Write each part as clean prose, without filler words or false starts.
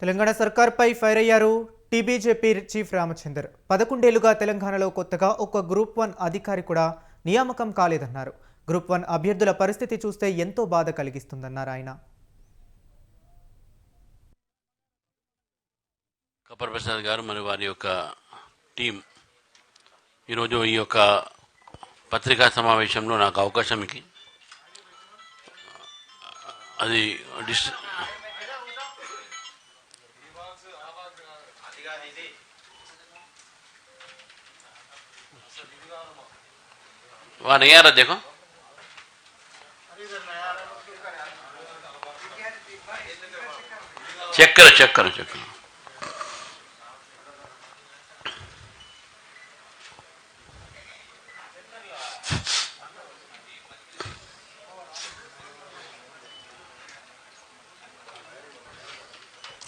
Telangana సర్కార్పై fire అయ్యారు TBJP chief Ramachandar. 11 ఏళ్లుగా తెలంగాణలో కొత్తగా ఒక గ్రూప్ 1 అధికారి కూడా నియామకం కాలేదన్నారు. గ్రూప్ 1 అభ్యర్థుల పరిస్థితి చూస్తే ఎంతో బాధ కలిగిస్తుందన్నారు ఆయన. కపర్ ప్రసాద్ గారు మరి వారి యొక్క టీం ఈరోజు ఈ యొక్క పత్రికా సమావేశంలో నాకు అవకాశం ఇచ్చి అది वहाँ नहीं आ रहा देखो चेक करो चेक करो चेक करो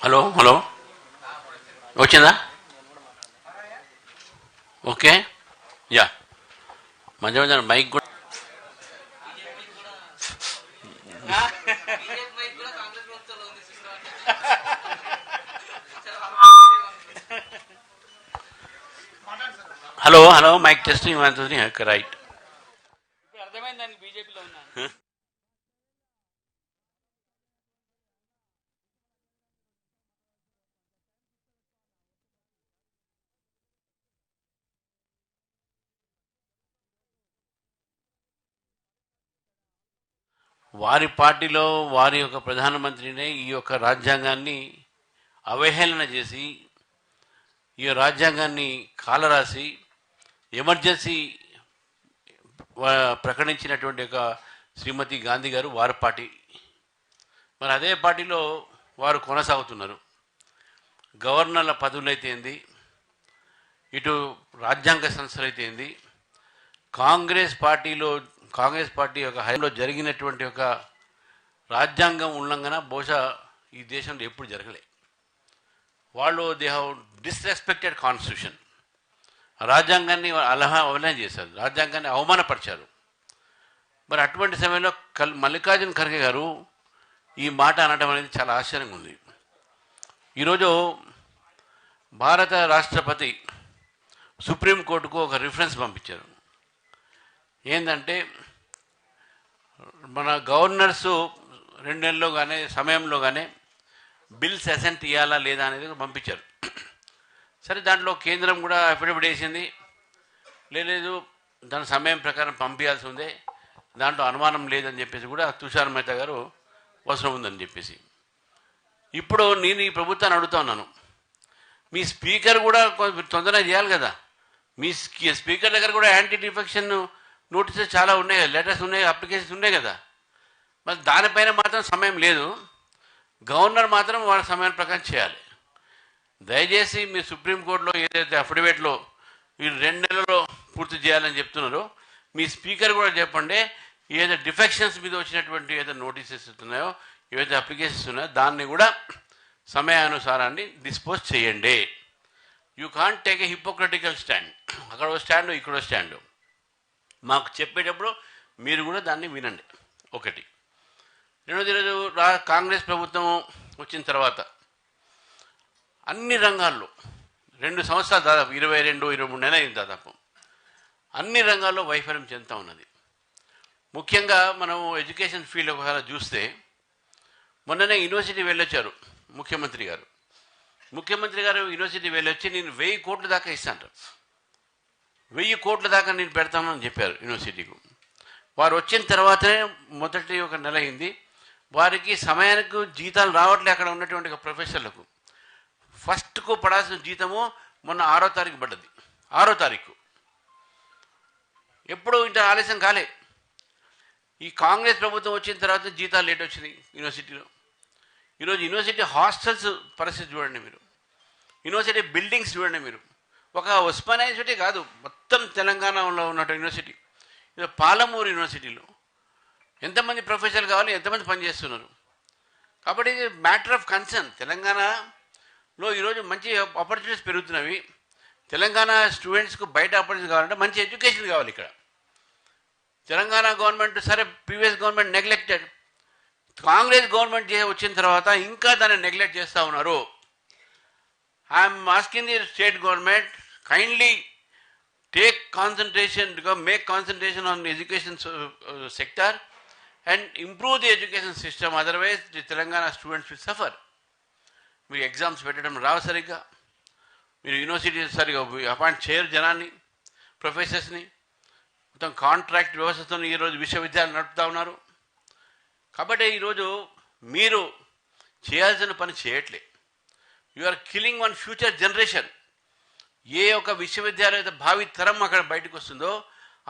हेलो हेलो వచ్చిందా ఓకే యా మధ్య మధ్య మైక్ కూడా hello hello mic testing right అర్థమైందని బీజేపీలో ఉన్నాను. వారి పార్టీలో వారి యొక్క ప్రధానమంత్రినే ఈ యొక్క రాజ్యాంగాన్ని అవహేళన చేసి ఈ రాజ్యాంగాన్ని కాలరాసి ఎమర్జెన్సీ ప్రకటించినటువంటి ఒక శ్రీమతి గాంధీ గారు వారి పార్టీ, మరి అదే పార్టీలో వారు కొనసాగుతున్నారు. గవర్నర్ల పదవులు అయితే ఏంది, ఇటు రాజ్యాంగ సంస్థలు అయితే ఏంది, కాంగ్రెస్ పార్టీ యొక్క హయాంలో జరిగినటువంటి ఒక రాజ్యాంగం ఉల్లంఘన బహుశా ఈ దేశంలో ఎప్పుడు జరగలే. వాళ్ళు దే హ్యావ్ డిస్రెస్పెక్టెడ్ కాన్స్టిట్యూషన్, రాజ్యాంగాన్ని అవహేళన చేశారు, రాజ్యాంగాన్ని అవమానపరిచారు. మరి అటువంటి సమయంలో మల్లికార్జున ఖర్గే గారు ఈ మాట అనడం అనేది చాలా ఆశ్చర్యంగా ఉంది. ఈరోజు భారత రాష్ట్రపతి సుప్రీంకోర్టుకు ఒక రిఫరెన్స్ పంపించారు. ఏంటంటే మన గవర్నర్సు 2 నెలల్లో కానీ సమయంలో కానీ బిల్స్ అసెంట్ ఇవ్వాలా లేదా అనేది పంపించారు. సరే, దాంట్లో కేంద్రం కూడా అఫిడవిట్ వేసింది, లేదు దాని సమయం ప్రకారం పంపించాల్సి ఉంది, దాంట్లో అనుమానం లేదని చెప్పేసి కూడా తుషార్ మెహతా గారు అవసరం ఉందని చెప్పేసి. ఇప్పుడు నేను ఈ ప్రభుత్వాన్ని అడుగుతా ఉన్నాను, మీ స్పీకర్ కూడా తొందరగా చేయాలి కదా. మీ స్పీకర్ దగ్గర కూడా యాంటీ డిఫెక్షన్ నోటీసెస్ చాలా ఉన్నాయి కదా, లెటర్స్ ఉన్నాయి, అప్లికేషన్స్ ఉన్నాయి కదా. మరి దానిపైన మాత్రం సమయం లేదు, గవర్నర్ మాత్రం వాళ్ళ సమయం ప్రకారం చేయాలి. దయచేసి మీ సుప్రీంకోర్టులో ఏదైతే అఫిడవిట్లో మీరు 2 నెలల్లో పూర్తి చేయాలని చెప్తున్నారో, మీ స్పీకర్ కూడా చెప్పండి, ఏదైతే డిఫెక్షన్స్ మీద వచ్చినటువంటి ఏదైతే నోటీసెస్ ఉన్నాయో, ఏవైతే అప్లికేషన్స్ ఉన్నాయో దాన్ని కూడా సమయానుసారాన్ని డిస్పోజ్ చేయండి. You can't take a hypocritical stand, అక్కడ ఒక స్టాండు ఇక్కడ స్టాండు. మాకు చెప్పేటప్పుడు మీరు కూడా దాన్ని వినండి. ఒకటి. రెండోది, ఈరోజు కాంగ్రెస్ ప్రభుత్వం వచ్చిన తర్వాత అన్ని రంగాల్లో 2 సంవత్సరాలు దాదాపు 22-23 నెలలు అయింది దాదాపు, అన్ని రంగాల్లో వైఫల్యం చెందుతూ ఉన్నది. ముఖ్యంగా మనం ఎడ్యుకేషన్ ఫీల్డ్ ఒకసారి చూస్తే, మొన్ననే యూనివర్సిటీ వెళ్ళొచ్చారు ముఖ్యమంత్రి గారు యూనివర్సిటీ వెళ్ళొచ్చి నేను 1000 కోట్ల దాకా ఇస్తాను, 1000 కోట్ల దాకా నేను పెడతానని చెప్పారు యూనివర్సిటీకు. వారు వచ్చిన తర్వాతనే మొదటి ఒక నెల అయింది, వారికి సమయానికి జీతాలు రావట్లే. అక్కడ ఉన్నటువంటి ప్రొఫెసర్లకు ఫస్ట్కు పడాల్సిన జీతము మొన్న 6వ తారీఖు పడ్డది. 6వ తారీఖు ఎప్పుడు ఇంత ఆలస్యం కాలే. ఈ కాంగ్రెస్ ప్రభుత్వం వచ్చిన తర్వాత జీతాలు లేట్ వచ్చినాయి యూనివర్సిటీలో. ఈరోజు యూనివర్సిటీ హాస్టల్స్ పరిస్థితి చూడండి మీరు, యూనివర్సిటీ బిల్డింగ్స్ చూడండి మీరు. ఒక ఉస్మానియా యూనివర్సిటీ కాదు, మొత్తం తెలంగాణలో ఉన్న యూనివర్సిటీ. పాలమూరు యూనివర్సిటీలో ఎంతమంది ప్రొఫెసర్లు కావాలి, ఎంతమంది పనిచేస్తున్నారు. కాబట్టి ఇది మ్యాటర్ ఆఫ్ కన్సర్న్. తెలంగాణలో ఈరోజు మంచి ఆపర్చునిటీస్ పెరుగుతున్నవి. తెలంగాణ స్టూడెంట్స్కు బయట ఆపర్చునిటీస్ కావాలంటే మంచి ఎడ్యుకేషన్ కావాలి. ఇక్కడ తెలంగాణ గవర్నమెంట్, సరే previous government neglected, Congress government వచ్చిన తర్వాత ఇంకా దాన్ని నెగ్లెక్ట్ చేస్తూ ఉన్నారు. I am asking the state government kindly take concentration, make concentration on the education sector and improve the education system. Otherwise, the Telangana students will suffer. మీరు exams పెట్టడం రావు సరిగ్గా, మీరు యూనివర్సిటీ సరిగ్గా అపాయింట్ చేయరు జనాన్ని, ప్రొఫెసర్స్ని, మొత్తం కాంట్రాక్ట్ వ్యవస్థతో ఈరోజు విశ్వవిద్యాలయాలు నడుపుతూ ఉన్నారు. కాబట్టి ఈరోజు మీరు చేయాల్సిన పని చేయట్లే. You are killing one future generation. ఏ ఒక విశ్వవిద్యాలయ భావి తరం అక్కడ బయటకు వస్తుందో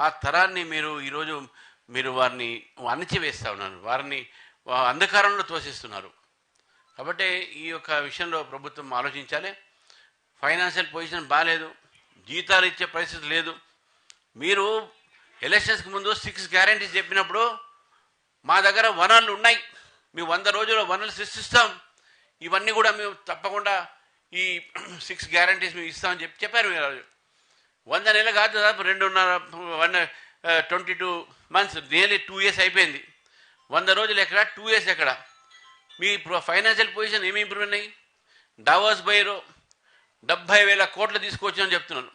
ఆ తరాన్ని మీరు ఈరోజు వారిని అణచివేస్తూ ఉన్నారు, వారిని అంధకారంలో తోసిస్తున్నారు. కాబట్టి ఈ యొక్క విషయంలో ప్రభుత్వం ఆలోచించాలి. ఫైనాన్షియల్ పొజిషన్ బాగాలేదు, జీతాలు ఇచ్చే పరిస్థితి లేదు. మీరు ఎలక్షన్స్కి ముందు 6 గ్యారెంటీస్ చెప్పినప్పుడు మా దగ్గర వనరులు ఉన్నాయి, మేము 100 రోజుల్లో వనరులు సృష్టిస్తాం, ఇవన్నీ కూడా మేము తప్పకుండా ఈ 6 గ్యారెంటీస్ మేము ఇస్తామని చెప్పారు. మీరు 100 నెలలు కాదు, దాదాపు 22 months, నియర్లీ 2 years అయిపోయింది. 100 రోజులు ఎక్కడ, 2 years ఎక్కడ? మీ ఫైనాన్షియల్ పొజిషన్ ఏమి ఇంప్రూవ్ అయినాయి? డావోస్ బైరో 70,000 కోట్లు తీసుకొచ్చామని చెప్తున్నాను.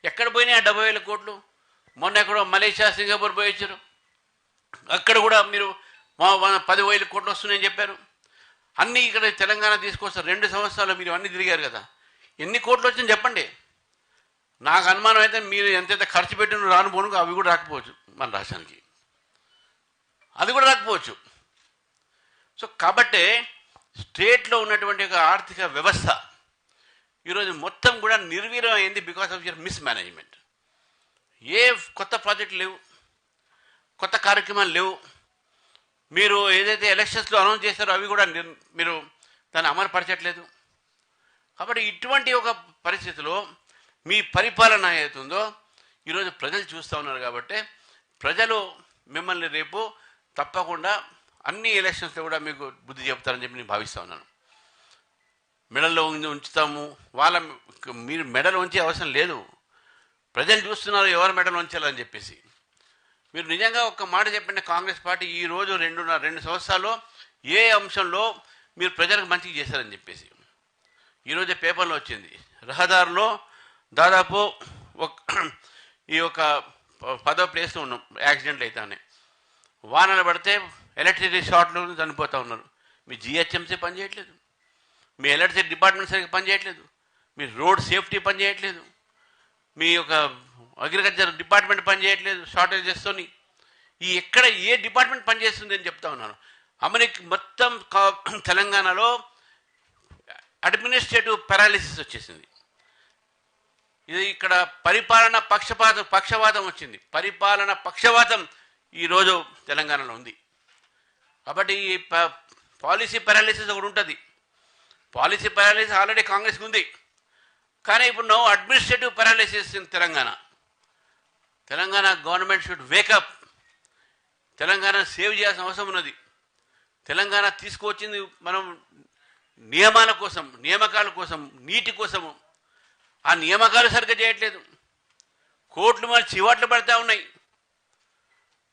ఎక్కడ పోయినాయి ఆ 70,000 కోట్లు? మొన్న ఎక్కడో మలేషియా, సింగపూర్ పోయి వచ్చారు, అక్కడ కూడా మీరు 10,000 కోట్లు వస్తున్నాయని చెప్పారు. అన్నీ ఇక్కడ తెలంగాణ తీసుకొస్తారు. 2 సంవత్సరాలు మీరు అన్నీ తిరిగారు కదా, ఎన్ని కోట్లు వచ్చిందని చెప్పండి. నాకు అనుమానం అయితే మీరు ఎంతైతే ఖర్చు పెట్టిన రానుపోను అవి కూడా రాకపోవచ్చు, మన రాష్ట్రానికి అది కూడా రాకపోవచ్చు. సో కాబట్టి స్టేట్లో ఉన్నటువంటి ఒక ఆర్థిక వ్యవస్థ ఈరోజు మొత్తం కూడా నిర్వీర్యం అయింది because of your mismanagement. ఏ కొత్త ప్రాజెక్టులు లేవు, కొత్త కార్యక్రమాలు లేవు. మీరు ఏదైతే ఎలక్షన్స్లో అనౌన్స్ చేశారో అవి కూడా మీరు దాన్ని అమలుపరచట్లేదు. కాబట్టి ఇటువంటి ఒక పరిస్థితిలో మీ పరిపాలన ఏదైతుందో ఈరోజు ప్రజలు చూస్తూ ఉన్నారు. కాబట్టి ప్రజలు మిమ్మల్ని రేపు తప్పకుండా అన్ని ఎలక్షన్స్లో కూడా మీకు బుద్ధి చెప్తారని చెప్పి నేను భావిస్తూ ఉన్నాను. మెడల్లో ఉంచుతాము, మీరు మెడలు ఉంచే అవసరం లేదు. ప్రజలు చూస్తున్నారు ఎవరు మెడలు ఉంచాలని చెప్పేసి. మీరు నిజంగా ఒక్క మాట చెప్పండి, కాంగ్రెస్ పార్టీ ఈరోజు 2 సంవత్సరాల్లో ఏ అంశంలో మీరు ప్రజలకు మంచిగా చేశారని చెప్పేసి. ఈరోజే పేపర్లో వచ్చింది, రహదారిలో దాదాపు ఈ యొక్క 10వ ప్లేస్లో ఉన్నాం యాక్సిడెంట్లు అయితేనే. వానలు పడితే ఎలక్ట్రిసిటీ షార్ట్లు చనిపోతూ ఉన్నారు. మీ జిహెచ్ఎంసీ పనిచేయట్లేదు, మీ ఎలక్ట్రిసిటీ డిపార్ట్మెంట్ సరిగ్గా పనిచేయట్లేదు, మీ రోడ్ సేఫ్టీ పనిచేయట్లేదు, మీ యొక్క అగ్రికల్చర్ డిపార్ట్మెంట్ పనిచేయట్లేదు షార్టేజెస్తోని. ఎక్కడ ఏ డిపార్ట్మెంట్ పనిచేస్తుంది అని చెప్తా ఉన్నాను. మొత్తం తెలంగాణలో అడ్మినిస్ట్రేటివ్ పారాలిసిస్ వచ్చేసింది. ఇది ఇక్కడ పరిపాలన పక్షవాతం వచ్చింది. పరిపాలన పక్షవాతం ఈరోజు తెలంగాణలో ఉంది. కాబట్టి ఈ పాలసీ పారాలిసిస్ ఒకటి ఉంటుంది. పాలసీ పారాలిసిస్ ఆల్రెడీ కాంగ్రెస్కి ఉంది, కానీ ఇప్పుడు administrative paralysis in Telangana. Telangana government should wake up. Telangana save చేయాల్సిన అవసరం ఉన్నది. తెలంగాణ తీసుకువచ్చింది మనం నియమాల కోసం, నియామకాల కోసం, నీటి కోసము. ఆ నియామకాలు సరిగ్గా చేయట్లేదు. కోర్టులు మరి చివాట్లు పడతా ఉన్నాయి.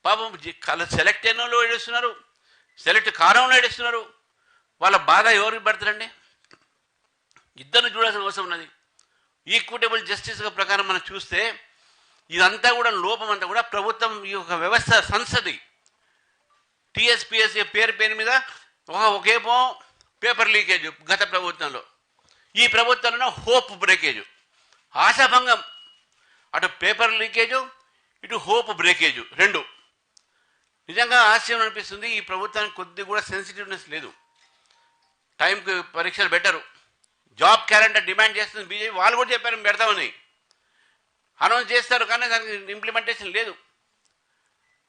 పాపం సెలెక్ట్ అయిన వాళ్ళు ఏడుస్తున్నారు, సెలెక్ట్ కారంలో ఏడుస్తున్నారు. వాళ్ళ బాధ ఎవరికి పడతారండి? ఇద్దరిని చూడాల్సిన అవసరం ఉన్నది. ఈక్విటబుల్ జస్టిస్గా ప్రకారం మనం చూస్తే ఇదంతా కూడా లోపం అంతా కూడా ప్రభుత్వం ఈ యొక్క వ్యవస్థ సంస్థది. టీఎస్పీఎస్సీ పేరు మీద ఒకేమో పేపర్ లీకేజ్ గత ప్రభుత్వంలో, ఈ ప్రభుత్వంలో హోప్ బ్రేకేజ్, ఆశాభంగం. అటు పేపర్ లీకేజు, ఇటు హోప్ బ్రేకేజు, 2. నిజంగా ఆశ్చర్యం అనిపిస్తుంది. ఈ ప్రభుత్వానికి కొద్ది కూడా సెన్సిటివ్నెస్ లేదు. టైంకి పరీక్షలు పెట్టరు. జాబ్ క్యాలెండర్ డిమాండ్ చేస్తుంది బీజేపీ. వాళ్ళు కూడా చెప్పారు మేము పెడతామని, అనౌన్స్ చేస్తారు, కానీ దానికి ఇంప్లిమెంటేషన్ లేదు.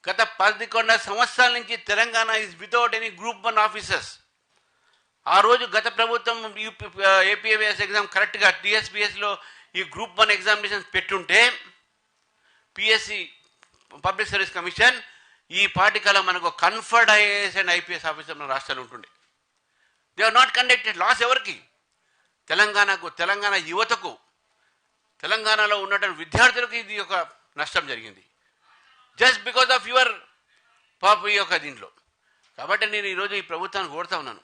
గత 11 సంవత్సరాల నుంచి Telangana is without any group 1 officers. ఆ రోజు గత ప్రభుత్వం ఏపీఎంఎస్ ఎగ్జామ్ కరెక్ట్గా టీఎస్పీఎస్లో ఈ గ్రూప్ 1 ఎగ్జామినేషన్ పెట్టుంటే పిఎస్సి పబ్లిక్ సర్వీస్ కమిషన్ ఈ పార్టీకల్లా మనకు conferred IAS and IPS officer మన రాష్ట్రాలు ఉంటుండే. They are not conducted. Loss ఎవరికి? తెలంగాణకు, తెలంగాణ యువతకు, తెలంగాణలో ఉన్నటువంటి విద్యార్థులకు ఇది ఒక నష్టం జరిగింది జస్ట్ బికాజ్ ఆఫ్ యువర్ ఈ యొక్క దీంట్లో. కాబట్టి నేను ఈరోజు ఈ ప్రభుత్వాన్ని కోరుతా ఉన్నాను,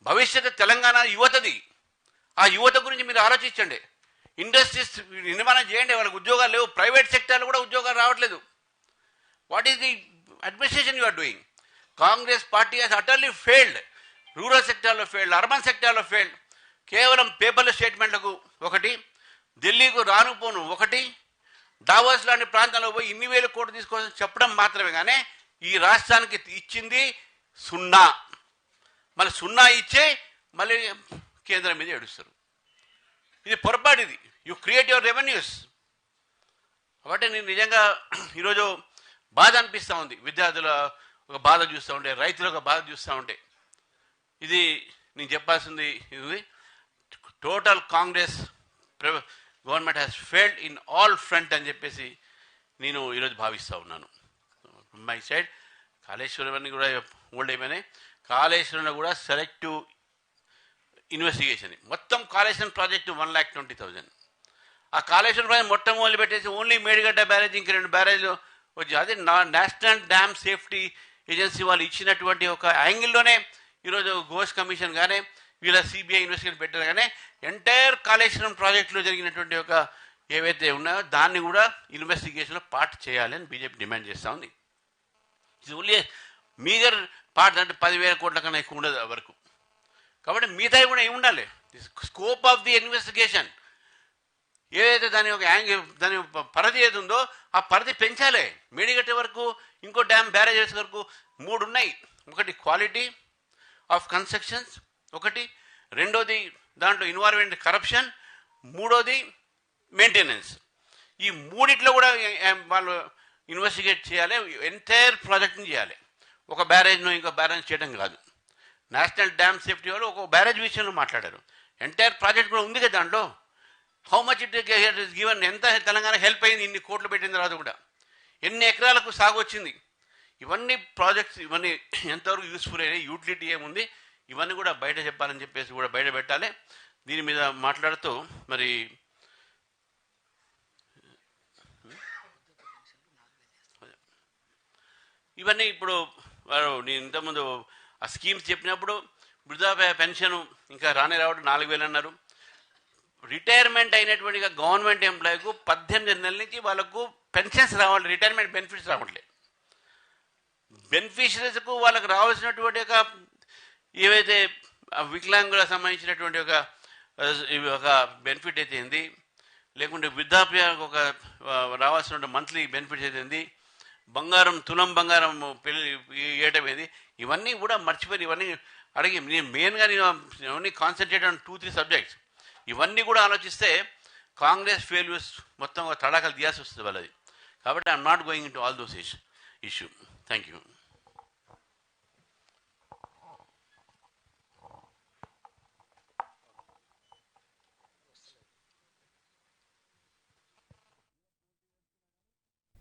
భవిష్యత్తు తెలంగాణ యువతది. ఆ యువత గురించి మీరు ఆలోచించండి. ఇండస్ట్రీస్ నిర్మాణం చేయండి, వాళ్ళకి ఉద్యోగాలు లేవు, ప్రైవేట్ సెక్టార్లో కూడా ఉద్యోగాలు రావట్లేదు. What is the administration you are doing? Congress party has utterly failed. Rural సెక్టార్లో ఫెయిల్డ్, అర్బన్ సెక్టార్లో ఫెయిల్డ్. కేవలం పేపర్ల స్టేట్మెంట్లకు ఒకటి, ఢిల్లీకు రానుపోను ఒకటి, డావోస్ లాంటి ప్రాంతాల్లో పోయి ఇన్ని వేల కోట్లు తీసుకోవాలని చెప్పడం మాత్రమే. కానీ ఈ రాష్ట్రానికి ఇచ్చింది సున్నా. మళ్ళీ సున్నా ఇచ్చే మళ్ళీ కేంద్రం మీద ఏడుస్తారు. ఇది పొరపాటు. ఇది యు క్రియేట్ యువర్ రెవెన్యూస్. కాబట్టి నేను నిజంగా ఈరోజు బాధ అనిపిస్తూ ఉంది. విద్యార్థుల ఒక బాధ చూస్తూ ఉంటే, రైతుల ఒక బాధ చూస్తూ ఉంటే, ఇది నేను చెప్పాల్సింది ఇది total Congress government has failed in all front అని చెప్పేసి నేను ఈరోజు భావిస్తూ ఉన్నాను. మై సైడ్ కాళేశ్వరం అన్ని కూడా ఓల్డ్ అయిపోయినాయి. కాళేశ్వరంలో కూడా సెలెక్టివ్ ఇన్వెస్టిగేషన్. మొత్తం కాళేశ్వరం ప్రాజెక్టు 1,20,000. ఆ కాళేశ్వరం ప్రాజెక్ట్ మొత్తం మొదలు పెట్టేసి ఓన్లీ మేడిగడ్డ బ్యారేజ్, ఇంక 2 బ్యారేజ్లు వచ్చి అదే నేషనల్ డ్యామ్ సేఫ్టీ ఏజెన్సీ వాళ్ళు ఇచ్చినటువంటి ఒక యాంగిల్లోనే ఈరోజు ఘోష్ కమిషన్ కానీ వీళ్ళ సిబిఐ ఇన్వెస్టిగేషన్ పెట్టారు. కానీ ఎంటైర్ కాళేశ్వరం ప్రాజెక్టులో జరిగినటువంటి ఒక ఏవైతే ఉన్నాయో దాన్ని కూడా ఇన్వెస్టిగేషన్లో పార్ట్ చేయాలి అని బీజేపీ డిమాండ్ చేస్తూ ఉంది. ఇది ఓన్లీ మీగర్ పార్ట్, అంటే 10,000 కోట్ల కన్నా ఎక్కువ ఉండదు వరకు. కాబట్టి మిగతాయి కూడా ఏమి ఉండాలి? స్కోప్ ఆఫ్ ది ఇన్వెస్టిగేషన్ ఏదైతే దాని ఒక యాంగిల్, దాని పరిధి ఏది ఉందో ఆ పరిధి పెంచాలి. మేడిగట్ట వరకు, ఇంకో డ్యామ్ బ్యారేజెస్ వరకు 3 ఉన్నాయి. ఒకటి క్వాలిటీ ఆఫ్ కన్స్ట్రక్షన్స్, ఒకటి రెండోది దాంట్లో ఇన్వాల్వ్మెంట్ కరప్షన్, మూడోది మెయింటెనెన్స్. ఈ మూడిట్లో కూడా వాళ్ళు ఇన్వెస్టిగేట్ చేయాలి. ఎంటైర్ ప్రాజెక్ట్ని చేయాలి. ఒక బ్యారేజ్ను ఇంకో బ్యారేజ్ చేయడం కాదు. నేషనల్ డ్యామ్ సేఫ్టీ వాళ్ళు ఒక బ్యారేజ్ విషయంలో మాట్లాడారు. ఎంటైర్ ప్రాజెక్ట్ కూడా ఉంది కదా దాంట్లో. How much it is given, ఎంత తెలంగాణ హెల్ప్ అయింది ఇన్ని కోట్లు పెట్టిన తర్వాత కూడా, ఎన్ని ఎకరాలకు సాగు వచ్చింది, ఇవన్నీ ప్రాజెక్ట్స్, ఇవన్నీ ఎంతవరకు యూస్ఫుల్ అయ్యాయి, యూటిలిటీ ఏముంది, ఇవన్నీ కూడా బయట చెప్పాలని చెప్పేసి కూడా బయట పెట్టాలి. దీని మీద మాట్లాడుతూ మరి ఇవన్నీ ఇప్పుడు వారు నేను ఇంతకుముందు ఆ స్కీమ్స్ చెప్పినప్పుడు వృద్ధాప్య పెన్షన్ ఇంకా రావడం 4,000 అన్నారు. రిటైర్మెంట్ అయినటువంటి గవర్నమెంట్ ఎంప్లాయీకు 18 నెలల నుంచి వాళ్ళకు పెన్షన్స్ రావాలి, రిటైర్మెంట్ బెనిఫిట్స్ రావట్లేదు. బెనిఫిషరీస్కు వాళ్ళకు రావాల్సినటువంటి ఒక ఏవైతే వికలాంగులకు సంబంధించినటువంటి ఒక బెనిఫిట్ అయితే ఏంది, లేకుంటే వృద్ధాప్య ఒక రావాల్సిన మంత్లీ బెనిఫిట్స్ అయితే ఏంది, బంగారం తులం బంగారం పెళ్లి ఇవ్వటం ఏది, ఇవన్నీ కూడా మర్చిపోయి ఇవన్నీ అడిగి నేను మెయిన్గా నేను ఓన్లీ కాన్సన్ట్రేట్ ఆన్ 2-3 సబ్జెక్ట్స్. ఇవన్నీ కూడా ఆలోచిస్తే కాంగ్రెస్ ఫెయిల్యూర్స్ మొత్తం తడాకలు తీయాల్సి వస్తుంది వాళ్ళది. కాబట్టి I'm not going in to all those issue. Thank you.